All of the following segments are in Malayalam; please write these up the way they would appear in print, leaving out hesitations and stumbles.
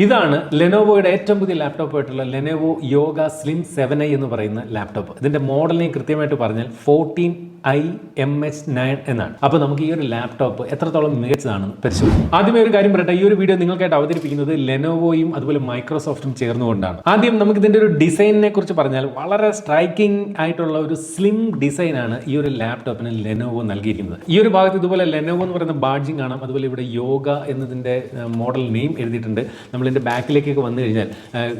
ഇതാണ് ലെനോവോയുടെ ഏറ്റവും പുതിയ ലാപ്ടോപ്പായിട്ടുള്ള ലെനോവോ യോഗ സ്ലിം 7i എന്ന് പറയുന്ന ലാപ്ടോപ്പ്. ഇതിന്റെ മോഡലിനെ കൃത്യമായിട്ട് പറഞ്ഞാൽ 14i MH9 എന്നാണ്. അപ്പോൾ നമുക്ക് ഈ ഒരു ലാപ്ടോപ്പ് എത്രത്തോളം മികച്ചതാണെന്ന് പരിശോധിക്കാം. ആദ്യമേ ഒരു കാര്യം പറയട്ടെ, ഈ ഒരു വീഡിയോ നിങ്ങൾക്കായിട്ട് അവതരിപ്പിക്കുന്നത് ലെനോവോയും അതുപോലെ മൈക്രോസോഫ്റ്റും ചേർന്നുകൊണ്ടാണ്. ആദ്യം നമുക്ക് ഇതിന്റെ ഒരു ഡിസൈനിനെ കുറിച്ച് പറഞ്ഞാൽ വളരെ സ്ട്രൈക്കിംഗ് ആയിട്ടുള്ള ഒരു സ്ലിം ഡിസൈനാണ് ഈ ഒരു ലാപ്ടോപ്പിന് ലെനോവോ നൽകിയിരിക്കുന്നത്. ഈ ഒരു ഭാഗത്ത് ഇതുപോലെ ലെനോവോ എന്ന് പറയുന്ന ബാഡ്ജിങ് കാണാം. അതുപോലെ ഇവിടെ യോഗ എന്നതിന്റെ മോഡൽ നെയിം എഴുതിയിട്ടുണ്ട്. നമ്മളിതിന്റെ ബാക്കിലേക്കൊക്കെ വന്നു കഴിഞ്ഞാൽ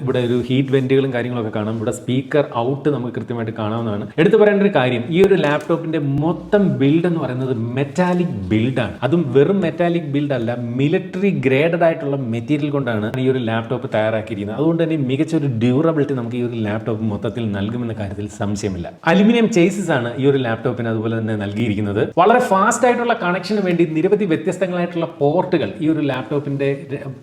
ഇവിടെ ഒരു ഹീറ്റ് വെന്റുകളും കാര്യങ്ങളൊക്കെ കാണാം. ഇവിടെ സ്പീക്കർ ഔട്ട് നമുക്ക് കൃത്യമായിട്ട് കാണാവുന്നതാണ്. എടുത്തു പറയേണ്ട ഒരു കാര്യം, ഈ ഒരു ലാപ്ടോപ്പിന്റെ മൊത്തം ബിൽഡ് എന്ന് പറയുന്നത് മെറ്റാലിക് ബിൽഡാണ്. അതും വെറും മെറ്റാലിക് ബിൽഡ് അല്ല, മിലിറ്ററി ഗ്രേഡഡ് ആയിട്ടുള്ള മെറ്റീരിയൽ കൊണ്ടാണ് ഈ ഒരു ലാപ്ടോപ്പ് തയ്യാറാക്കിയിരിക്കുന്നത്. അതുകൊണ്ട് തന്നെ മികച്ച ഒരു ഡ്യൂറബിലിറ്റി നമുക്ക് ഈ ഒരു ലാപ്ടോപ്പ് മൊത്തത്തിൽ നൽകുമെന്ന കാര്യത്തിൽ സംശയമില്ല. അലുമിനിയം ചേസസ് ആണ് ഈ ഒരു ലാപ്ടോപ്പിന് അതുപോലെ തന്നെ നൽകിയിരിക്കുന്നത്. വളരെ ഫാസ്റ്റ് ആയിട്ടുള്ള കണക്ഷന് വേണ്ടി നിരവധി വ്യത്യസ്തങ്ങളായിട്ടുള്ള പോർട്ടുകൾ ഈ ഒരു ലാപ്ടോപ്പിന്റെ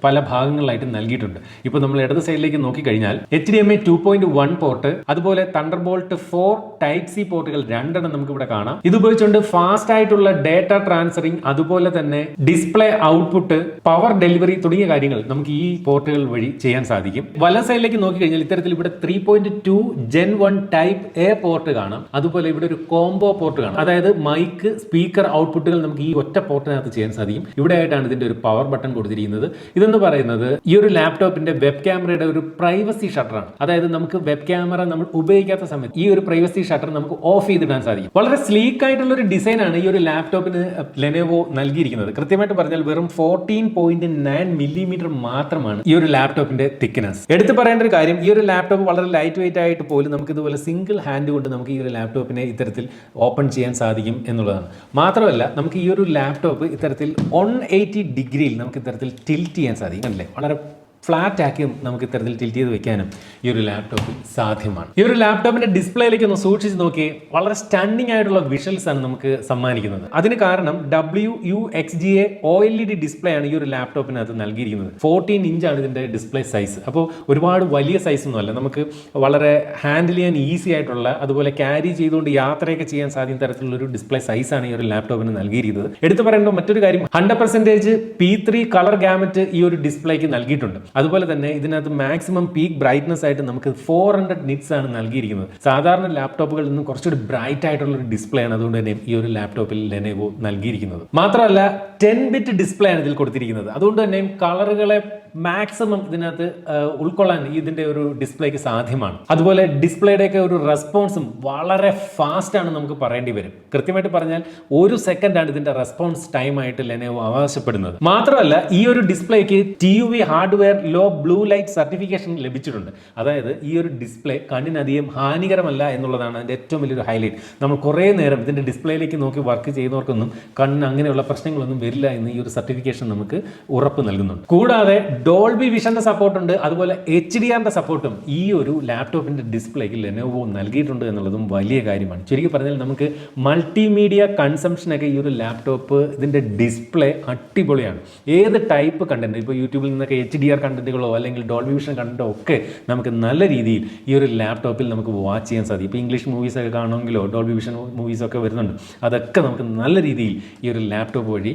പല ഭാഗങ്ങളിലായിട്ട് നൽകിയിട്ടുണ്ട്. ഇപ്പോൾ നമ്മൾ ഇടത് സൈഡിലേക്ക് നോക്കിക്കഴിഞ്ഞാൽ HDMI 2.1 പോർട്ട്, അതുപോലെ തണ്ടർബോൾട്ട് 4 ടൈപ്പ് സി പോർട്ടുകൾ രണ്ടെണ്ണം നമുക്ക് ഇവിടെ കാണാം. ഇത് ഉപയോഗിച്ചുകൊണ്ട് ഫാസ്റ്റ് ആയിട്ടുള്ള ഡേറ്റ ട്രാൻസ്ഫറിംഗ്, അതുപോലെ തന്നെ ഡിസ്പ്ലേ ഔട്ട്പുട്ട്, പവർ ഡെലിവറി തുടങ്ങിയ കാര്യങ്ങൾ നമുക്ക് ഈ പോർട്ടുകൾ വഴി ചെയ്യാൻ സാധിക്കും. വല സൈഡിലേക്ക് നോക്കിക്കഴിഞ്ഞാൽ ഇത്തരത്തിൽ ഇവിടെ 3.2 Gen 1 ടൈപ്പ് എ പോർട്ട് കാണാം. അതുപോലെ ഇവിടെ ഒരു കോംബോ പോർട്ട് കാണാം. അതായത് മൈക്ക്, സ്പീക്കർ ഔട്ട്പുട്ടുകൾ നമുക്ക് ഈ ഒറ്റ പോർട്ടിനകത്ത് ചെയ്യാൻ സാധിക്കും. ഇവിടെ ആയിട്ടാണ് ഇതിന്റെ ഒരു പവർ ബട്ടൺ കൊടുത്തിരിക്കുന്നത്. ഇതെന്ന് പറയുന്നത് ഈ ഒരു ലാപ്ടോപ്പിന്റെ വെബ് ക്യാമറയുടെ ഒരു പ്രൈവസി ഷട്ടറാണ്. അതായത് നമുക്ക് വെബ് ക്യാമറ നമ്മൾ ഉപയോഗിക്കാത്ത സമയത്ത് ഈ ഒരു പ്രൈവസി ഷട്ടർ നമുക്ക് ഓഫ് ചെയ്തിടാൻ സാധിക്കും. വളരെ സ്ലീക്ക് ആയിട്ടുള്ള ഒരു ഡിസൈനാണ് ഈ ഒരു ലാപ്ടോപ്പിന് ലെനോവോ നൽകിയിരിക്കുന്നത്. കൃത്യമായിട്ട് പറഞ്ഞാൽ വെറും 14.9 മില്ലിമീറ്റർ മാത്രമാണ് ഈ ഒരു ലാപ്ടോപ്പിന്റെ തിക്നെസ്. എടുത്തു പറയേണ്ട ഒരു കാര്യം, ഈ ഒരു ലാപ്ടോപ്പ് വളരെ ലൈറ്റ് വെയിറ്റ് ആയിട്ട് പോലും നമുക്ക് ഇതുപോലെ സിംഗിൾ ഹാൻഡ് കൊണ്ട് നമുക്ക് ഈ ഒരു ലാപ്ടോപ്പിനെ ഇത്തരത്തിൽ ഓപ്പൺ ചെയ്യാൻ സാധിക്കും എന്നുള്ളതാണ്. മാത്രമല്ല നമുക്ക് ഈ ഒരു ലാപ്ടോപ്പ് ഇത്തരത്തിൽ 180 ഡിഗ്രിയിൽ നമുക്ക് ഇത്തരത്തിൽ ടിൽറ്റ് ചെയ്യാൻ സാധിക്കും അല്ലേ. വളരെ ഫ്ലാറ്റ് ആക്കിയും നമുക്ക് ഇത്തരത്തിൽ ടിൽറ്റ് ചെയ്ത് വെക്കാനും ഈ ഒരു ലാപ്ടോപ്പിൽ സാധ്യമാണ്. ഈ ഒരു ലാപ്ടോപ്പിന്റെ ഡിസ്പ്ലേയിലേക്ക് ഒന്ന് സൂക്ഷിച്ച് നോക്കി, വളരെ സ്റ്റണ്ണിംഗ് ആയിട്ടുള്ള വിഷ്വൽസ് ആണ് നമുക്ക് സമ്മാനിക്കുന്നത്. അതിന് കാരണം WUXGA OLED ഡിസ്പ്ലേ ആണ് ഈ ഒരു ലാപ്ടോപ്പിനകത്ത് നൽകിയിരിക്കുന്നത്. 14 ഇഞ്ചാണ് ഇതിന്റെ ഡിസ്പ്ലേ സൈസ്. അപ്പോൾ ഒരുപാട് വലിയ സൈസ് ഒന്നും അല്ല, നമുക്ക് വളരെ ഹാൻഡിൽ ചെയ്യാൻ ഈസി ആയിട്ടുള്ള, അതുപോലെ ക്യാരി ചെയ്തുകൊണ്ട് യാത്രയൊക്കെ ചെയ്യാൻ സാധിക്കുന്ന തരത്തിലുള്ള ഒരു ഡിസ്പ്ലേ സൈസാണ് ഈ ഒരു ലാപ്ടോപ്പിന് നൽകിയിരിക്കുന്നത്. എടുത്തു പറയേണ്ട മറ്റൊരു കാര്യം, 100% P3 കളർ ഗാമറ്റ് ഈ ഒരു ഡിസ്പ്ലേക്ക് നൽകിയിട്ടുണ്ട്. അതുപോലെ തന്നെ ഇതിനകത്ത് മാക്സിമം പീക്ക് ബ്രൈറ്റ്നസ് ആയിട്ട് നമുക്ക് 400 നിറ്റ്സ് ആണ് നൽകിയിരിക്കുന്നത്. സാധാരണ ലാപ്ടോപ്പുകളിൽ നിന്നും കുറച്ചുകൂടി ബ്രൈറ്റ് ആയിട്ടുള്ള ഒരു ഡിസ്പ്ലേ ആണ് അതുകൊണ്ട് തന്നെ ഈ ഒരു ലാപ്ടോപ്പിൽ ലെനോവോ നൽകിയിരിക്കുന്നത്. മാത്രമല്ല 10 ബിറ്റ് ഡിസ്പ്ലേ ആണ് ഇതിൽ കൊടുത്തിരിക്കുന്നത്. അതുകൊണ്ട് തന്നെ കളറുകളെ മാക്സിമം ഇതിനകത്ത് ഉൾക്കൊള്ളാൻ ഇതിന്റെ ഒരു ഡിസ്പ്ലേക്ക് സാധ്യമാണ്. അതുപോലെ ഡിസ്പ്ലേയുടെയൊക്കെ ഒരു റെസ്പോൺസും വളരെ ഫാസ്റ്റ് ആണ് നമുക്ക് പറയേണ്ടി വരും. കൃത്യമായിട്ട് പറഞ്ഞാൽ 1 സെക്കൻഡാണ് ഇതിന്റെ റെസ്പോൺസ് ടൈം ആയിട്ട് ലെനോവോ അവകാശപ്പെടുന്നത്. മാത്രമല്ല ഈ ഒരു ഡിസ്പ്ലേക്ക് TUV hardware low blue light certification ലഭിച്ചിട്ടുണ്ട്. അതായത് ഈ ഒരു ഡിസ്പ്ലേ കണ്ണിനധികം ഹാനികരമല്ല എന്നുള്ളതാണ് അതിന്റെ ഏറ്റവും വലിയൊരു ഹൈലൈറ്റ്. നമ്മൾ കുറേ നേരം ഇതിന്റെ ഡിസ്പ്ലേയിലേക്ക് നോക്കി വർക്ക് ചെയ്യുന്നവർക്കൊന്നും കണ്ണിന് അങ്ങനെയുള്ള പ്രശ്നങ്ങളൊന്നും വരില്ല എന്ന് ഈ ഒരു സർട്ടിഫിക്കേഷൻ നമുക്ക് ഉറപ്പ് നൽകുന്നുണ്ട്. കൂടാതെ ഡോൾബി വിഷന്റെ സപ്പോർട്ട് ഉണ്ട്, അതുപോലെ HDR സപ്പോർട്ടും ഈ ഒരു ലാപ്ടോപ്പിന്റെ ഡിസ്പ്ലേക്ക് ലെനോവോ നൽകിയിട്ടുണ്ട് എന്നുള്ളതും വലിയ കാര്യമാണ്. ചുരുക്കി പറഞ്ഞാൽ നമുക്ക് മൾട്ടിമീഡിയ കൺസംഷനൊക്കെ ഈ ഒരു ലാപ്ടോപ്പ് ഇതിന്റെ ഡിസ്പ്ലേ അടിപൊളിയാണ്. ഏത് ടൈപ്പ് കണ്ടന്റ്, ഇപ്പോൾ യൂട്യൂബിൽ നിന്നൊക്കെ HDR കണ്ടന്റുകളോ അല്ലെങ്കിൽ ഡോൾബി വിഷൻ കണ്ടന്റോ ഒക്കെ നമുക്ക് നല്ല രീതിയിൽ ഈ ഒരു ലാപ്ടോപ്പിൽ നമുക്ക് വാച്ച് ചെയ്യാൻ സാധിക്കും. ഇപ്പോൾ ഇംഗ്ലീഷ് മൂവീസ് ഒക്കെ കാണുമെങ്കിലോ ഡോൾബി വിഷൻ മൂവീസൊക്കെ വരുന്നുണ്ട്, അതൊക്കെ നമുക്ക് നല്ല രീതിയിൽ ഈ ഒരു ലാപ്ടോപ്പ് വഴി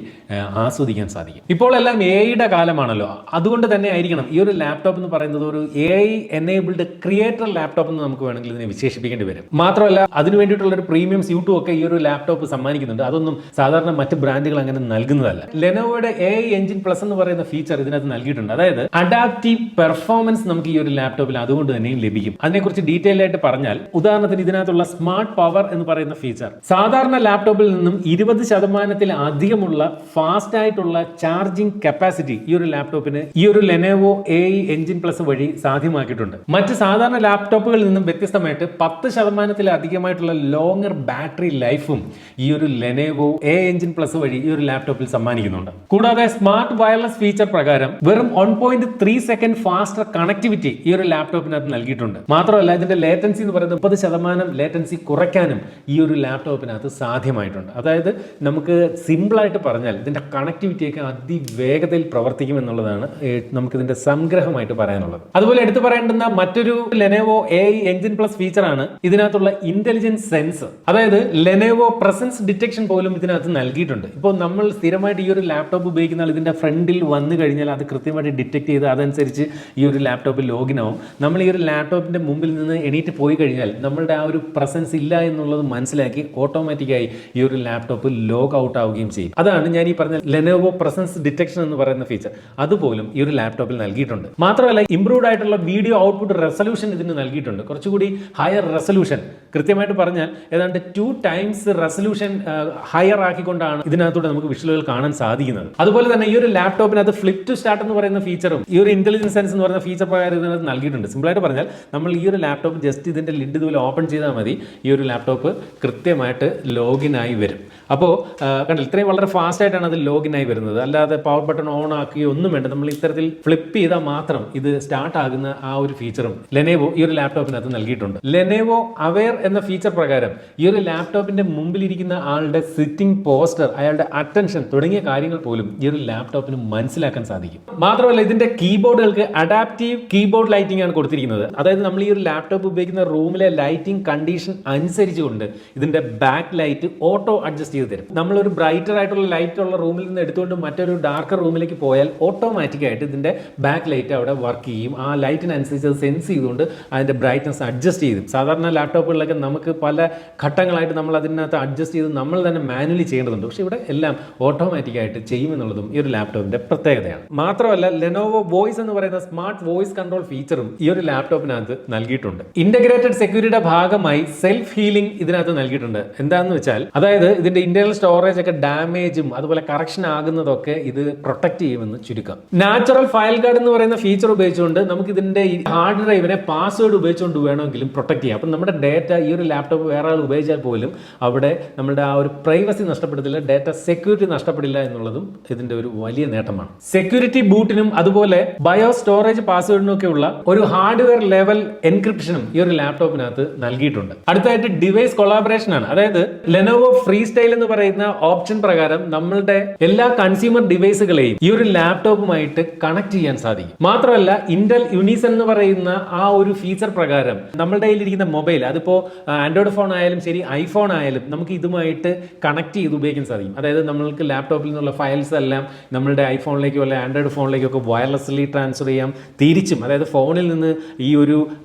ആസ്വദിക്കാൻ സാധിക്കും. ഇപ്പോൾ എല്ലാം AI കാലമാണല്ലോ, അതുകൊണ്ട് തന്നെ ആയിരിക്കണം ഈ ഒരു ലാപ്ടോപ്പ് എന്ന് പറയുന്നത് ഒരു AI എനേബിൾഡ് ക്രിയേറ്റർ ലാപ്ടോപ്പ് എന്ന് നമുക്ക് വേണമെങ്കിൽ ഇതിനെ വിശേഷിപ്പിക്കേണ്ടി വരും. മാത്രമല്ല അതിന് വേണ്ടിയിട്ടുള്ള ഒരു പ്രീമിയം സ്യൂട്ടും ഒക്കെ ഈ ഒരു ലാപ്ടോപ്പ് സമ്മാനിക്കുന്നുണ്ട്. അതൊന്നും സാധാരണ മറ്റ് ബ്രാൻഡുകൾ അങ്ങനെ നൽകുന്നതല്ല. ലെനോവോയുടെ AI എഞ്ചിൻ പ്ലസ് എന്ന് പറയുന്ന ഫീച്ചർ ഇതിനകത്ത് നൽകിയിട്ടുണ്ട്. അതായത് അഡാപ്റ്റീവ് പെർഫോമൻസ് നമുക്ക് ഈ ഒരു ലാപ്ടോപ്പിൽ അതുകൊണ്ട് തന്നെയും ലഭിക്കും. അതിനെക്കുറിച്ച് ഡീറ്റെയിൽ ആയിട്ട് പറഞ്ഞാൽ, ഉദാഹരണത്തിന് ഇതിനകത്തുള്ള സ്മാർട്ട് പവർ എന്ന് പറയുന്ന ഫീച്ചർ സാധാരണ ലാപ്ടോപ്പിൽ നിന്നും 20% ഫാസ്റ്റ് ആയിട്ടുള്ള ചാർജിംഗ് കപ്പാസിറ്റി ഈ ഒരു ലാപ്ടോപ്പിന് ഈ ഒരു ലെനോവോ AI എഞ്ചിൻ പ്ലസ് വഴി സാധ്യമാക്കിയിട്ടുണ്ട്. മറ്റ് സാധാരണ ലാപ്ടോപ്പുകളിൽ നിന്നും വ്യത്യസ്തമായിട്ട് 10% ലോങ്ങർ ബാറ്ററി ലൈഫും ഈ ഒരു ലെനോവോ AI എഞ്ചിൻ പ്ലസ് വഴി ഈ ഒരു ലാപ്ടോപ്പിൽ സമ്മാനിക്കുന്നുണ്ട്. കൂടാതെ സ്മാർട്ട് വയർലെസ് ഫീച്ചർ പ്രകാരം വെറും 1.3 സെക്കൻഡ് ഫാസ്റ്റർ കണക്ടിവിറ്റി ഈ ഒരു ലാപ്ടോപ്പിനകത്ത് നൽകിയിട്ടുണ്ട്. മാത്രമല്ല ഇതിന്റെ ലേറ്റൻസി എന്ന് പറയുന്നത് 30% ലേറ്റൻസി കുറയ്ക്കാനും ഈ ഒരു ലാപ്ടോപ്പിനകത്ത് സാധ്യമായിട്ടുണ്ട്. അതായത് നമുക്ക് സിമ്പിളായിട്ട് പറഞ്ഞാൽ ഇതിന്റെ കണക്ടിവിറ്റിയൊക്കെ അതിവേഗതയിൽ പ്രവർത്തിക്കും എന്നുള്ളതാണ് നമുക്കിതിന്റെ സംഗ്രഹമായിട്ട് പറയാനുള്ളത്. അതുപോലെ എടുത്തു പറയേണ്ടുന്ന മറ്റൊരു ലെനോവോ AI എഞ്ചിൻ പ്ലസ് ഫീച്ചറാണ് ഇതിനകത്തുള്ള ഇന്റലിജന്റ് സെൻസ്. അതായത് ലെനോവോ പ്രസൻസ് ഡിറ്റക്ഷൻ പോലും ഇതിനകത്ത് നൽകിയിട്ടുണ്ട്. ഇപ്പോൾ നമ്മൾ സ്ഥിരമായിട്ട് ഈ ഒരു ലാപ്ടോപ്പ് ഉപയോഗിക്കുന്ന ഇതിന്റെ ഫ്രണ്ടിൽ വന്നു കഴിഞ്ഞാൽ അത് കൃത്യമായിട്ട് ഡിറ്റക്ട് ചെയ്ത് അതനുസരിച്ച് ഈ ഒരു ലാപ്ടോപ്പ് ലോഗിൻ ആവും. നമ്മൾ ഈ ഒരു ലാപ്ടോപ്പിന്റെ മുമ്പിൽ നിന്ന് എണീറ്റ് പോയി കഴിഞ്ഞാൽ നമ്മളുടെ ആ ഒരു പ്രസൻസ് ഇല്ല എന്നുള്ളത് മനസ്സിലാക്കി ഓട്ടോമാറ്റിക്കായി ഈ ഒരു ലാപ്ടോപ്പ് ലോഗ് ഔട്ട് ആവുകയും ചെയ്യും. അതാണ് ഞാൻ ഈ പറഞ്ഞ ലെനോവോ പ്രസൻസ് ഡിറ്റക്ഷൻ എന്ന് പറയുന്ന ഫീച്ചർ. അതുപോലും ഈ ഒരു ലാപ്ടോപ്പിൽ നൽകിയിട്ടുണ്ട്. മാത്രമല്ല ഇംപ്രൂവ്ഡ് ആയിട്ടുള്ള വീഡിയോ ഔട്ട്പുട്ട് റെസൊല്യൂഷൻ ഇതിന് നൽകിയിട്ടുണ്ട്. കുറച്ചുകൂടി ഹയർ റെസൊല്യൂഷൻ, കൃത്യമായിട്ട് പറഞ്ഞാൽ ഏതാണ്ട് 2 times റെസൊല്യൂഷൻ ഹയർ ആക്കിക്കൊണ്ടാണ് ഇതിനകത്തൂടെ നമുക്ക് വിഷ്വലുകൾ കാണാൻ സാധിക്കുന്നത്. അതുപോലെ തന്നെ ഈ ഒരു ലാപ്ടോപ്പിനകത്ത് ഫ്ലിപ്പ് ടു സ്റ്റാർട്ട് എന്ന് പറയുന്ന ഫീച്ചറും ഈ ഒരു ഇന്റലിജൻസ് സെൻസ് എന്ന് പറയുന്ന ഫീച്ചർ പ്രകാരം ഇതിനകത്ത് നൽകിയിട്ടുണ്ട്. സിമ്പിളായിട്ട് പറഞ്ഞാൽ നമ്മൾ ഈ ഒരു ലാപ്ടോപ്പ് ജസ്റ്റ് ഇതിന്റെ ലിഡ് ഇതുപോലെ ഓപ്പൺ ചെയ്താൽ മതി, ഈ ഒരു ലാപ്ടോപ്പ് കൃത്യമായിട്ട് ലോഗിൻ ആയി വരും. അപ്പോൾ കണ്ടില്ല, ഇത്രയും വളരെ ഫാസ്റ്റ് ആയിട്ടാണ് അത് ലോഗിൻ ആയി വരുന്നത്. അല്ലാതെ പവർ ബട്ടൺ ഓൺ ആക്കുകയോ ഒന്നും വേണ്ട. നമ്മൾ ഇത്തരത്തിൽ ഫ്ലിപ്പ് ചെയ്താൽ മാത്രം ഇത് സ്റ്റാർട്ട് ആകുന്ന ആ ഒരു ഫീച്ചറും ലെനോവോ ഈ ഒരു ലാപ്ടോപ്പിനകത്ത് നൽകിയിട്ടുണ്ട്. ലെനോവോ അവെയർ എന്ന ഫീച്ചർ പ്രകാരം ഈ ഒരു ലാപ്ടോപ്പിന്റെ മുമ്പിലിരിക്കുന്ന ആളുടെ സിറ്റിംഗ് പോസ്റ്റർ, അയാളുടെ അറ്റൻഷൻ തുടങ്ങിയ കാര്യങ്ങൾ പോലും ഈ ഒരു ലാപ്ടോപ്പിന് മനസ്സിലാക്കാൻ സാധിക്കും. മാത്രമല്ല ഇതിന്റെ കീബോർഡുകൾക്ക് അഡാപ്റ്റീവ് കീബോർഡ് ലൈറ്റിംഗ് ആണ് കൊടുത്തിരിക്കുന്നത്. അതായത് നമ്മൾ ഈ ഒരു ലാപ്ടോപ്പ് ഉപയോഗിക്കുന്ന റൂമിലെ ലൈറ്റിംഗ് കണ്ടീഷൻ അനുസരിച്ചുകൊണ്ട് ഇതിന്റെ ബാക്ക് ലൈറ്റ് ഓട്ടോ അഡ്ജസ്റ്റ് ചെയ്ത് തരും. നമ്മളൊരു ബ്രൈറ്റർ ആയിട്ടുള്ള ലൈറ്റ് ഉള്ള റൂമിൽ നിന്ന് എടുത്തുകൊണ്ട് മറ്റൊരു ഡാർക്കർ റൂമിലേക്ക് പോയാൽ ഓട്ടോമാറ്റിക്കായിട്ട് ഇതിന്റെ ബാക്ക് ലൈറ്റ് അവിടെ വർക്ക് ചെയ്യും. ആ ലൈറ്റിനനുസരിച്ച് അത് സെൻസ് ചെയ്തുകൊണ്ട് അതിന്റെ ബ്രൈറ്റ്നസ് അഡ്ജസ്റ്റ് ചെയ്യും. സാധാരണ ലാപ്ടോപ്പുകളിലൊക്കെ നമുക്ക് പല ഘട്ടങ്ങളായിട്ട് നമ്മൾ അതിനകത്ത് അഡ്ജസ്റ്റ് ചെയ്ത് നമ്മൾ തന്നെ മാനുവലി ചെയ്യേണ്ടതുണ്ട്. പക്ഷേ ഇവിടെ എല്ലാം ഓട്ടോമാറ്റിക്കായിട്ട് ചെയ്യുമെന്നുള്ളതും ഈ ഒരു ലാപ്ടോപ്പിന്റെ പ്രത്യേകതയാണ്. മാത്രമല്ല ലെനോവോ വോയിസ് എന്ന് പറയുന്ന സ്മാർട്ട് വോയിസ് കൺട്രോൾ ഫീച്ചറും ഈ ഒരു ലാപ്ടോപ്പിനകത്ത് നൽകിയിട്ടുണ്ട്. ഇന്റഗ്രേറ്റഡ് സെക്യൂരിറ്റിയുടെ ഭാഗമായി സെൽഫ് ഹീലിംഗ് ഇതിനകത്ത് നൽകിയിട്ടുണ്ട്. എന്താണെന്ന് വെച്ചാൽ അതായത് ഇതിന്റെ ഇന്റർണൽ സ്റ്റോറേജ് ഒക്കെ ഡാമേജും അതുപോലെ കറക്ഷൻ ആകുന്നതൊക്കെ ഇത് പ്രൊട്ടക്ട് ചെയ്യുമെന്ന് ചുരുക്കം. നാച്ചുറൽ ഫയൽ ഗാർഡ് എന്ന് പറയുന്ന ഫീച്ചർ ഉപയോഗിച്ചുകൊണ്ട് നമുക്ക് ഇതിന്റെ ഹാർഡ് ഡ്രൈവിനെ പാസ്വേഡ് ഉപയോഗിച്ചുകൊണ്ട് വേണമെങ്കിലും പ്രൊട്ടക്ട് ചെയ്യാം. അപ്പം നമ്മുടെ ഡേറ്റ ഈ ഒരു ലാപ്ടോപ്പ് വേറെ ആൾ ഉപയോഗിച്ചാൽ പോലും അവിടെ നമ്മുടെ ആ ഒരു പ്രൈവസി നഷ്ടപ്പെടത്തില്ല, ഡേറ്റ സെക്യൂരിറ്റി നഷ്ടപ്പെടില്ല എന്നുള്ളതും ഇതിന്റെ ഒരു വലിയ നേട്ടമാണ്. സെക്യൂരിറ്റി ബൂട്ടിനും അതുപോലെ ബയോ സ്റ്റോറേജ് പാസ്വേഡിനും ഒക്കെ ഉള്ള ഒരു ഹാർഡ്വെയർ ലെവൽ എൻക്രിപ്ഷനും ഈ ഒരു ലാപ്ടോപ്പിനകത്ത് നൽകിയിട്ടുണ്ട്. അടുത്തായിട്ട് ഡിവൈസ് കൊളാബറേഷൻ ആണ്. അതായത് ലെനോവോ ഫ്രീ സ്റ്റൈൽ എന്ന് പറയുന്ന ഓപ്ഷൻ പ്രകാരം നമ്മളുടെ എല്ലാ കൺസ്യൂമർ ഡിവൈസുകളെയും ഈ ഒരു ലാപ്ടോപ്പുമായിട്ട് കണക്ട് ചെയ്യാൻ സാധിക്കും. മാത്രമല്ല ഇന്റൽ യുനിസൺ എന്ന് പറയുന്ന ആ ഒരു ഫീച്ചർ പ്രകാരം നമ്മളുടെ കയ്യിലിരിക്കുന്ന മൊബൈൽ, അതിപ്പോ ആൻഡ്രോയിഡ് ഫോൺ ആയാലും ശരി ഐഫോൺ ആയാലും നമുക്ക് ഇതുമായിട്ട് കണക്ട് ചെയ്ത് ഉപയോഗിക്കാൻ സാധിക്കും. അതായത് നമ്മൾക്ക് ലാപ്ടോപ്പിൽ നിന്നുള്ള ഫയൽസ് എല്ലാം നമ്മളുടെ ഐഫോണിലേക്കോ അല്ലെങ്കിൽ ആൻഡ്രോയിഡ് ഫോണിലേക്കോ ഒക്കെ വയർലെസ്ലി ട്രാൻസ്ഫർ ചെയ്യാം. തിരിച്ചും അതായത് ഫോണിൽ നിന്ന് ഈ ഒരു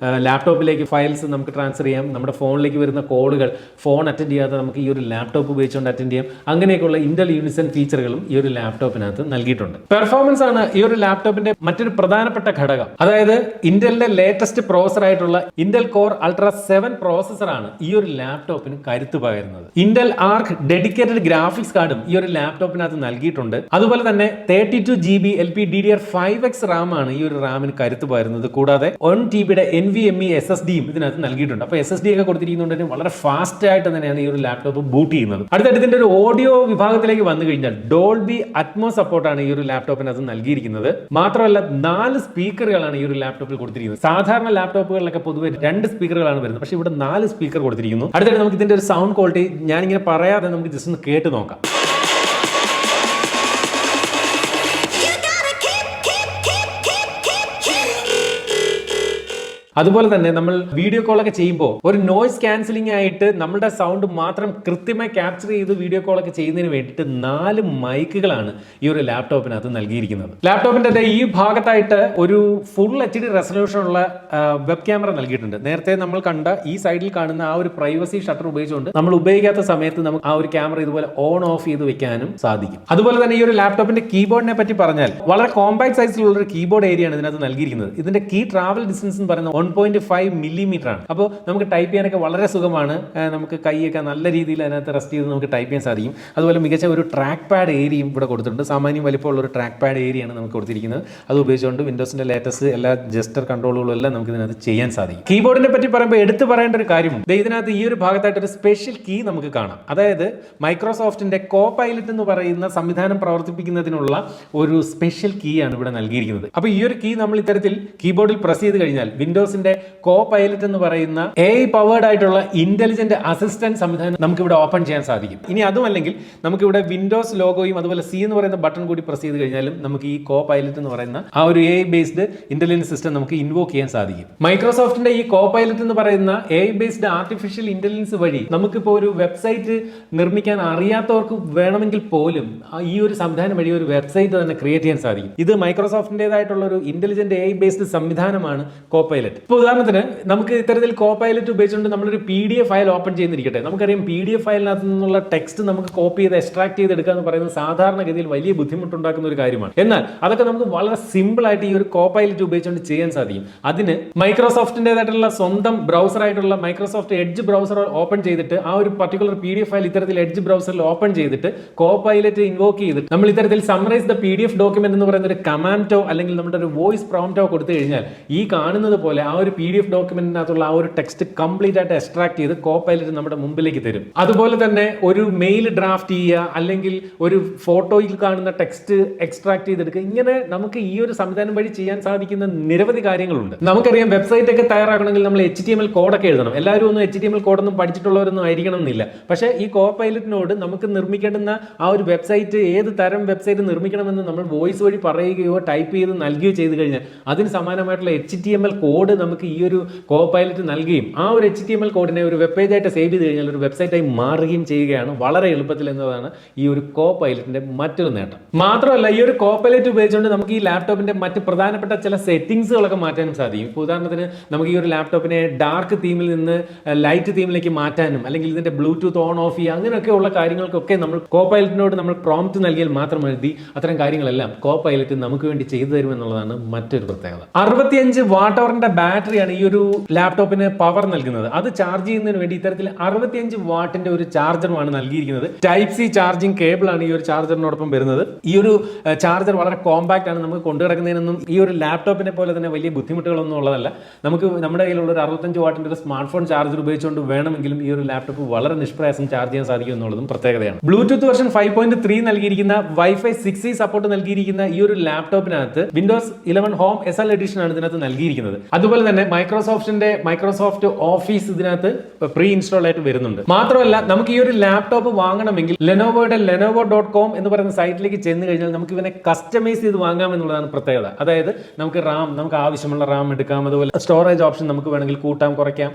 ലാപ്ടോപ്പിലേക്ക് ഫയൽസ് നമുക്ക് ട്രാൻസ്ഫർ ചെയ്യാം. നമ്മുടെ ഫോണിലേക്ക് വരുന്ന കോളുകൾ ഫോൺ അറ്റൻഡ് ചെയ്യാതെ നമുക്ക് ഈ ഒരു ലാപ്ടോപ്പ് ഉപയോഗിച്ചുകൊണ്ട് അറ്റൻഡ് ചെയ്യാം. അങ്ങനെയൊക്കെയുള്ള ഇന്റൽ യൂണിസൺ ഫീച്ചറുകളും ഈ ഒരു ലാപ്ടോപ്പിനകത്ത് നൽകിയിട്ടുണ്ട്. പെർഫോമൻസ് ആണ് ഈ ഒരു ലാപ്ടോപ്പിന്റെ മറ്റൊരു പ്രധാനപ്പെട്ട ഘടകം. അതായത് ഇന്റലിന്റെ ലേറ്റസ്റ്റ് പ്രോസസർ ആയിട്ടുള്ള ഇന്റൽ കോർ അൾട്രാ 7 പ്രോസസറാണ് ഈ ഒരു ലാപ്ടോപ്പിന് കരുത്ത് പകരുന്നത്. ഇന്റൽ ആർക്ക് ഡെഡിക്കേറ്റഡ് ഗ്രാഫിക്സ് കാർഡും ഈ ഒരു ലാപ്ടോപ്പിനകത്ത് നൽകിയിട്ടുണ്ട്. അതുപോലെ തന്നെ 32 GB LPDDR5X റാം ആണ് ഈ ഒരു റാമിന് കരുത്ത് പകരുന്നത്. കൂടാതെ 1 TB NVMe SSDയും ഇതിനകത്ത് നൽകിയിട്ടുണ്ട്. അപ്പോൾ SSD ഒക്കെ കൊടുത്തിരിക്കുന്നതുകൊണ്ട് വളരെ ഫാസ്റ്റ് ആയിട്ട് തന്നെയാണ് ഈ ഒരു ലാപ്ടോപ്പ് ബൂട്ട് ചെയ്യുന്നത്. അടുത്തായിട്ട് ഇതിന്റെ ഒരു ഓഡിയോ വിഭാഗത്തിലേക്ക് വന്നു കഴിഞ്ഞാൽ ഡോൾബി അറ്റ്മോ സപ്പോർട്ടാണ് ഈ ഒരു ലാപ്ടോപ്പിനകത്ത് നൽകിയിരിക്കുന്നത്. മാത്രമല്ല 4 സ്പീക്കറുകളാണ് ഈ ഒരു ലാപ്ടോപ്പിൽ കൊടുത്തിരിക്കുന്നത്. സാധാരണ ലാപ്ടോപ്പുകളിലൊക്കെ പൊതുവെ 2 സ്പീക്കറുകളാണ് വരുന്നത്, പക്ഷേ ഇവിടെ 4 സ്പീക്കർ കൊടുത്തിരിക്കുന്നു. അടുത്തായിട്ട് നമുക്ക് ഇതിന്റെ ഒരു സൗണ്ട് ക്വാളിറ്റി ഞാനിങ്ങനെ പറയാതെ നമുക്ക് ജസ്റ്റ് ഒന്ന് കേട്ട് നോക്കാം. അതുപോലെ തന്നെ നമ്മൾ വീഡിയോ കോളൊക്കെ ചെയ്യുമ്പോൾ ഒരു നോയ്സ് ക്യാൻസലിംഗ് ആയിട്ട് നമ്മുടെ സൗണ്ട് മാത്രം കൃത്യമായി ക്യാപ്ചർ ചെയ്ത് വീഡിയോ കോളൊക്കെ ചെയ്യുന്നതിന് വേണ്ടിയിട്ട് 4 മൈക്കുകളാണ് ഈ ഒരു ലാപ്ടോപ്പിനകത്ത് നൽകിയിരിക്കുന്നത്. ലാപ്ടോപ്പിന്റെ ഈ ഭാഗത്തായിട്ട് ഒരു ഫുൾ HD റെസൊല്യൂഷൻ ഉള്ള വെബ് ക്യാമറ നൽകിയിട്ടുണ്ട്. നേരത്തെ നമ്മൾ കണ്ട ഈ സൈഡിൽ കാണുന്ന ആ ഒരു പ്രൈവസി ഷട്ടർ ഉപയോഗിച്ചുകൊണ്ട് നമ്മൾ ഉപയോഗിക്കാത്ത സമയത്ത് നമുക്ക് ആ ഒരു ക്യാമറ ഇതുപോലെ ഓൺ ഓഫ് ചെയ്ത് വെക്കാനും സാധിക്കും. അതുപോലെ തന്നെ ഈ ഒരു ലാപ്ടോപ്പിന്റെ കീബോർഡിനെ പറ്റി പറഞ്ഞാൽ വളരെ കോമ്പാക്ട് സൈസിലുള്ള ഒരു കീബോർഡ് ഏരിയയാണ് ഇതിനകത്ത് നൽകിയിരിക്കുന്നത്. ഇതിന്റെ കീ ട്രാവൽ ഡിസ്റ്റൻസ് എന്ന് പറയുന്നത് 1.5 മില്ലിമീറ്റർ ആണ്. അപ്പോൾ നമുക്ക് ടൈപ്പ് ചെയ്യാനൊക്കെ വളരെ സുഖമാണ്. നമുക്ക് കൈയൊക്കെ നല്ല രീതിയിൽ അതിനകത്ത് റെസ്റ്റ് ചെയ്ത് നമുക്ക് ടൈപ്പ് ചെയ്യാൻ സാധിക്കും. അതുപോലെ മികച്ച ഒരു ട്രാക്ക് പാഡ് ഏരിയയും ഇവിടെ കൊടുത്തിട്ടുണ്ട്. സാമാന്യം വലിപ്പമുള്ള ഒരു ട്രാക്ക് പാഡ് ഏരിയയാണ് നമുക്ക് കൊടുത്തിരിക്കുന്നത്. അത് ഉപയോഗിച്ചുകൊണ്ട് വിൻഡോസിന്റെ ലേറ്റസ്റ്റ് എല്ലാ ജസ്റ്റർ കൺട്രോളുകളും എല്ലാം നമുക്ക് ഇതിനകത്ത് ചെയ്യാൻ സാധിക്കും. കീബോർഡിനെ പറ്റി പറയുമ്പോൾ എടുത്തു പറയേണ്ട ഒരു കാര്യമുണ്ട്. ഇതിനകത്ത് ഈ ഒരു ഭാഗത്തായിട്ട് ഒരു സ്പെഷ്യൽ കീ നമുക്ക് കാണാം. അതായത് മൈക്രോസോഫ്റ്റിന്റെ കോപൈലറ്റ് എന്ന് പറയുന്ന സംവിധാനം പ്രവർത്തിപ്പിക്കുന്നതിനുള്ള ഒരു സ്പെഷ്യൽ കീ ആണ് ഇവിടെ നൽകിയിരിക്കുന്നത്. അപ്പോൾ ഈ ഒരു കീ നമ്മൾ ഇത്തരത്തിൽ കീബോർഡിൽ പ്രസ് ചെയ്ത് കഴിഞ്ഞാൽ വിൻഡോസ് വിൻഡോസിന്റെ കോ പൈലറ്റ് എന്ന് പറയുന്ന AI പവേർഡ് ആയിട്ടുള്ള ഇന്റലിജന്റ് അസിസ്റ്റന്റ് സംവിധാനം നമുക്ക് ഇവിടെ ഓപ്പൺ ചെയ്യാൻ സാധിക്കും. ഇനി അതുമല്ലെങ്കിൽ നമുക്കിവിടെ വിൻഡോസ് ലോഗോയും അതുപോലെ C എന്ന് പറയുന്ന ബട്ടൺ കൂടി പ്രസ് ചെയ്ത് കഴിഞ്ഞാലും നമുക്ക് ഈ കോ പൈലറ്റ് എന്ന് പറയുന്ന ആ ഒരു AI ബേസ്ഡ് ഇന്റലിജൻസ് സിസ്റ്റം നമുക്ക് ഇൻവോക്ക് ചെയ്യാൻ സാധിക്കും. മൈക്രോസോഫ്റ്റിന്റെ ഈ കോ പൈലറ്റ് എന്ന് പറയുന്ന AI ബേസ്ഡ് ആർട്ടിഫിഷ്യൽ ഇന്റലിജൻസ് വഴി നമുക്കിപ്പോൾ ഒരു വെബ്സൈറ്റ് നിർമ്മിക്കാൻ അറിയാത്തവർക്ക് വേണമെങ്കിൽ പോലും ഈ ഒരു സംവിധാനം വഴി ഒരു വെബ്സൈറ്റ് തന്നെ ക്രിയേറ്റ് ചെയ്യാൻ സാധിക്കും. ഇത് മൈക്രോസോഫ്റ്റിന്റേതായിട്ടുള്ള ഒരു ഇന്റലിജന്റ് AI ബേസ്ഡ് സംവിധാനമാണ് കോ പൈലറ്റ്. ഇപ്പോൾ ഉദാഹരണത്തിന് നമുക്ക് ഇത്തരത്തിൽ കോ പൈലറ്റ് ഉപയോഗിച്ചുകൊണ്ട് നമ്മളൊരു PDF ഫയൽ ഓപ്പൺ ചെയ്യുന്നിരിക്കട്ടെ. നമുക്കറിയാം PDF ഫയലിനകത്ത് നിന്നുള്ള ടെക്സ്റ്റ് നമുക്ക് കോപ്പി ചെയ്ത് എക്സ്ട്രാക്ട് ചെയ്ത് എടുക്കുക എന്ന് പറയുന്നത് സാധാരണഗതിയിൽ വലിയ ബുദ്ധിമുട്ടുണ്ടാക്കുന്ന ഒരു കാര്യമാണ്. എന്നാൽ അതൊക്കെ നമുക്ക് വളരെ സിമ്പിൾ ആയിട്ട് ഈ ഒരു കോ പൈലറ്റ് ഉപയോഗിച്ചുകൊണ്ട് ചെയ്യാൻ സാധിക്കും. അതിന് മൈക്രോസോഫ്റ്റിന്റേതായിട്ടുള്ള സ്വന്തം ബ്രൗസർ ആയിട്ടുള്ള മൈക്രോസോഫ്റ്റ് എഡ്ജ് ബ്രൗസർ ഓപ്പൺ ചെയ്തിട്ട് ആ ഒരു പർട്ടിക്കുലർ PDF ഫയൽ ഇത്തരത്തിൽ എഡ്ജ് ബ്രൗസറിൽ ഓപ്പൺ ചെയ്തിട്ട് കോ പൈലറ്റ് ഇൻവോക്ക് ചെയ്തിട്ട് നമ്മൾ ഇത്തരത്തിൽ സമ്മറൈസ് ദ PDF ഡോക്യുമെന്റ് എന്ന് പറയുന്ന ഒരു കമാൻഡോ അല്ലെങ്കിൽ നമ്മുടെ ഒരു വോയിസ് പ്രോംപ്റ്റോ കൊടുത്തു കഴിഞ്ഞാൽ ഈ കാണുന്നത് പോലെ ആ ഒരു PDF ഡോക്യുമെന്റിനകത്തുള്ള ആ ഒരു ടെക്സ്റ്റ് കംപ്ലീറ്റ് ആയിട്ട് എക്സ്ട്രാക്ട് ചെയ്ത് കോ പൈലറ്റ് നമ്മുടെ മുമ്പിലേക്ക് തരും. അതുപോലെ തന്നെ ഒരു മെയിൽ ഡ്രാഫ്റ്റ് ചെയ്യുക അല്ലെങ്കിൽ ഒരു ഫോട്ടോയിൽ കാണുന്ന ടെക്സ്റ്റ് എക്സ്ട്രാക്ട് ചെയ്തെടുക്കുക, ഇങ്ങനെ നമുക്ക് ഈ ഒരു സംവിധാനം വഴി ചെയ്യാൻ സാധിക്കുന്ന നിരവധി കാര്യങ്ങളുണ്ട്. നമുക്കറിയാം വെബ്സൈറ്റ് ഒക്കെ തയ്യാറാക്കണമെങ്കിൽ നമ്മൾ HTML കോഡൊക്കെ എഴുതണം. എല്ലാവരും ഒന്നും HTML കോഡൊന്നും പഠിച്ചിട്ടുള്ളവരൊന്നും ആയിരിക്കണം എന്നില്ല. പക്ഷേ ഈ കോ പൈലറ്റിനോട് നമുക്ക് നിർമ്മിക്കേണ്ടുന്ന ആ ഒരു വെബ്സൈറ്റ് ഏത് തരം വെബ്സൈറ്റ് നിർമ്മിക്കണമെന്ന് നമ്മൾ വോയിസ് വഴി പറയുകയോ ടൈപ്പ് ചെയ്ത് നൽകുകയോ ചെയ്ത് കഴിഞ്ഞാൽ അതിന് സമാനമായിട്ടുള്ള HTML കോഡ് നമുക്ക് ഈ ഒരു കോ പൈലറ്റ് നൽകുകയും ആ ഒരു HTML കോഡിനെ ഒരു വെബ് പേജായിട്ട് സേവ് ചെയ്ത് കഴിഞ്ഞാൽ ഒരു വെബ്സൈറ്റായി മാറുകയും ചെയ്യുകയാണ് വളരെ എളുപ്പത്തിൽ എന്നതാണ് ഈ ഒരു കോ പൈലറ്റിന്റെ മറ്റൊരു നേട്ടം. മാത്രമല്ല ഈ ഒരു കോ പൈലറ്റ് ഉപയോഗിച്ചുകൊണ്ട് നമുക്ക് ഈ ലാപ്ടോപ്പിന്റെ മറ്റ് പ്രധാനപ്പെട്ട ചില സെറ്റിംഗ്സുകളൊക്കെ മാറ്റാനും സാധിക്കും. ഇപ്പോൾ ഉദാഹരണത്തിന് നമുക്ക് ഈ ഒരു ലാപ്ടോപ്പിനെ ഡാർക്ക് തീമിൽ നിന്ന് ലൈറ്റ് തീമിലേക്ക് മാറ്റാനും അല്ലെങ്കിൽ ഇതിന്റെ ബ്ലൂടൂത്ത് ഓൺ ഓഫ് ചെയ്യുക അങ്ങനെയൊക്കെയുള്ള കാര്യങ്ങൾക്കൊക്കെ നമ്മൾ കോ പൈലറ്റിനോട് നമ്മൾ പ്രോംപ്റ്റ് നൽകിയാൽ മാത്രം മതി അത്തരം കാര്യങ്ങളെല്ലാം കോ പൈലറ്റ് നമുക്ക് വേണ്ടി ചെയ്തു തരുമെന്നുള്ളതാണ് മറ്റൊരു പ്രത്യേകത. 65 വാട്ട് അവറിന്റെ ബാറ്ററിയാണ് ഈ ഒരു ലാപ്ടോപ്പിന് പവർ നൽകുന്നത്. അത് ചാർജ് ചെയ്യുന്നതിന് വേണ്ടി ഇത്തരത്തിൽ 65 വാട്ടിന്റെ ഒരു ചാർജറുമാണ് നൽകിയിരിക്കുന്നത്. ടൈപ്പ് സി ചാർജിങ് കേബിൾ ആണ് ഈ ഒരു ചാർജറിനോടൊപ്പം വരുന്നത്. ഈ ഒരു ചാർജർ വളരെ കോമ്പാക്ട് ആണ്. നമുക്ക് കൊണ്ടുകിടക്കുന്നതിനൊന്നും ഈ ഒരു ലാപ്ടോപ്പിനെ പോലെ തന്നെ വലിയ ബുദ്ധിമുട്ടുകളൊന്നും ഉള്ളതല്ല. നമുക്ക് നമ്മുടെ കയ്യിലുള്ള ഒരു 65 വാട്ടിന്റെ ഒരു സ്മാർട്ട് ഫോൺ ചാർജർ ഉപയോഗിച്ചുകൊണ്ട് വേണമെങ്കിലും ഈ ഒരു ലാപ്ടോപ്പ് വളരെ നിഷ്പ്രയാസം ചാർജ് ചെയ്യാൻ സാധിക്കും എന്നുള്ളതും പ്രത്യേകതയാണ്. ബ്ലൂടൂത്ത് വെർഷൻ 5.3 നൽകിയിരിക്കുന്ന വൈഫൈ 6E സപ്പോർട്ട് നൽകിയിരിക്കുന്ന ഈ ഒരു ലാപ്ടോപ്പിനകത്ത് വിൻഡോസ് 11 ഹോം SL എഡിഷൻ ആണ് ഇതിനകത്ത് നൽകിയിരിക്കുന്നത്. അതുപോലെ തന്നെ മൈക്രോസോഫ്റ്റ് ഓഫീസ് ഇതിനകത്ത് പ്രീ ഇൻസ്റ്റാൾ ആയിട്ട് വരുന്നുണ്ട്. മാത്രമല്ല നമുക്ക് ഈ ഒരു ലാപ്ടോപ്പ് വാങ്ങണമെങ്കിൽ ലെനോവോയുടെ lenovo.com എന്ന് പറയുന്ന സൈറ്റിലേക്ക് ചെന്ന് കഴിഞ്ഞാൽ നമുക്ക് ഇവനെ കസ്റ്റമൈസ് ചെയ്ത് വാങ്ങാം എന്നുള്ളതാണ് പ്രത്യേകത. അതായത് നമുക്ക് ആവശ്യമുള്ള റാം എടുക്കാം, അതുപോലെ സ്റ്റോറേജ് ഓപ്ഷൻ നമുക്ക് വേണമെങ്കിൽ കൂട്ടാം കുറയ്ക്കാം.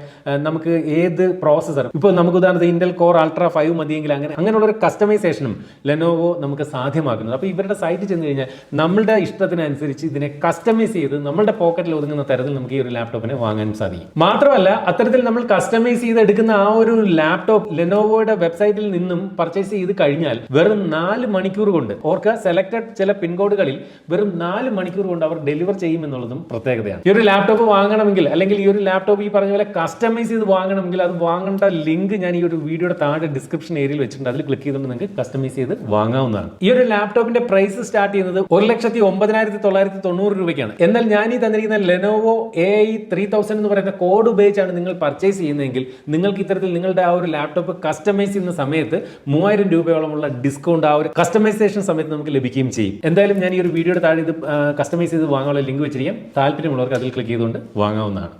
നമുക്ക് ഏത് പ്രോസസർ ഇപ്പോൾ നമുക്ക് ഉദാഹരണത്തിന് ഇന്റൽ കോർ അൾട്രാ 5 മതിയെങ്കിൽ അങ്ങനെയുള്ള ഒരു കസ്റ്റമൈസേഷനും ലെനോവോ നമുക്ക് സാധ്യമാക്കുന്നത്. അപ്പോൾ ഇവരുടെ സൈറ്റിൽ ചെന്ന് കഴിഞ്ഞാൽ നമ്മളുടെ ഇഷ്ടത്തിനനുസരിച്ച് ഇതിനെ കസ്റ്റമൈസ് ചെയ്ത് നമ്മളുടെ പോക്കറ്റിൽ ഒതുങ്ങുന്ന തരത്തിൽ നമുക്ക് ഈ ഒരു ലാപ്ടോപ്പിനെ വാങ്ങാൻ സാധിക്കും. മാത്രമല്ല അത്തരത്തിൽ നമ്മൾ കസ്റ്റമൈസ് ചെയ്ത് എടുക്കുന്ന ആ ഒരു ലാപ്ടോപ്പ് ലെനോവോയുടെ വെബ്സൈറ്റിൽ നിന്നും പർച്ചേസ് ചെയ്ത് കഴിഞ്ഞാൽ വെറും 4 മണിക്കൂർ കൊണ്ട് ഓർക്കുക, സെലക്ടഡ് ചില പിൻകോഡുകളിൽ വെറും 4 മണിക്കൂർ കൊണ്ട് അവർ ഡെലിവർ ചെയ്യുമെന്നുള്ളതും പ്രത്യേകതയാണ്. ഈ ഒരു ലാപ്ടോപ്പ് വാങ്ങണമെങ്കിൽ അല്ലെങ്കിൽ ഈ ഒരു ലാപ്ടോപ്പ് ഈ പറഞ്ഞ പോലെ കസ്റ്റമൈസ് ചെയ്ത് വാങ്ങണമെങ്കിൽ അത് വാങ്ങേണ്ട ലിങ്ക് ഞാൻ ഈ ഒരു വീഡിയോയുടെ താഴെ ഡിസ്ക്രിപ്ഷൻ ഏരിയയിൽ വെച്ചിട്ടുണ്ട്. അതിൽ ക്ലിക്ക് ചെയ്തുകൊണ്ട് നിങ്ങൾക്ക് കസ്റ്റമൈസ് ചെയ്ത് വാങ്ങാവുന്നതാണ്. ഈ ഒരു ലാപ്ടോപ്പിന്റെ പ്രൈസ് സ്റ്റാർട്ട് ചെയ്യുന്നത് 1,09,990 രൂപയ്ക്കാണ്. എന്നാൽ ഞാൻ ഈ തന്നിരിക്കുന്ന ലെനോവോ AI 3000 എന്ന് പറയുന്ന കോഡ് ഉപയോഗിച്ചാണ് നിങ്ങൾ പർച്ചേസ് ചെയ്യുന്നതെങ്കിൽ നിങ്ങൾക്ക് ഇത്തരത്തിൽ നിങ്ങളുടെ ആ ഒരു ലാപ്ടോപ്പ് കസ്റ്റമൈസ് ചെയ്യുന്ന സമയത്ത് 3000 രൂപയോളമുള്ള ഡിസ്കൗണ്ട് ആ ഒരു കസ്റ്റമൈസേഷൻ സമയത്ത് നമുക്ക് ലഭിക്കുകയും ചെയ്യും. എന്തായാലും ഞാൻ ഈ ഒരു വീഡിയോയുടെ താഴെ ഇത് കസ്റ്റമൈസ് ചെയ്ത് വാങ്ങാനുള്ള ലിങ്ക് വെച്ചിരിക്കാം. താല്പര്യമുള്ളവർക്ക് അതിൽ ക്ലിക്ക് ചെയ്തുകൊണ്ട് വാങ്ങാവുന്നതാണ്.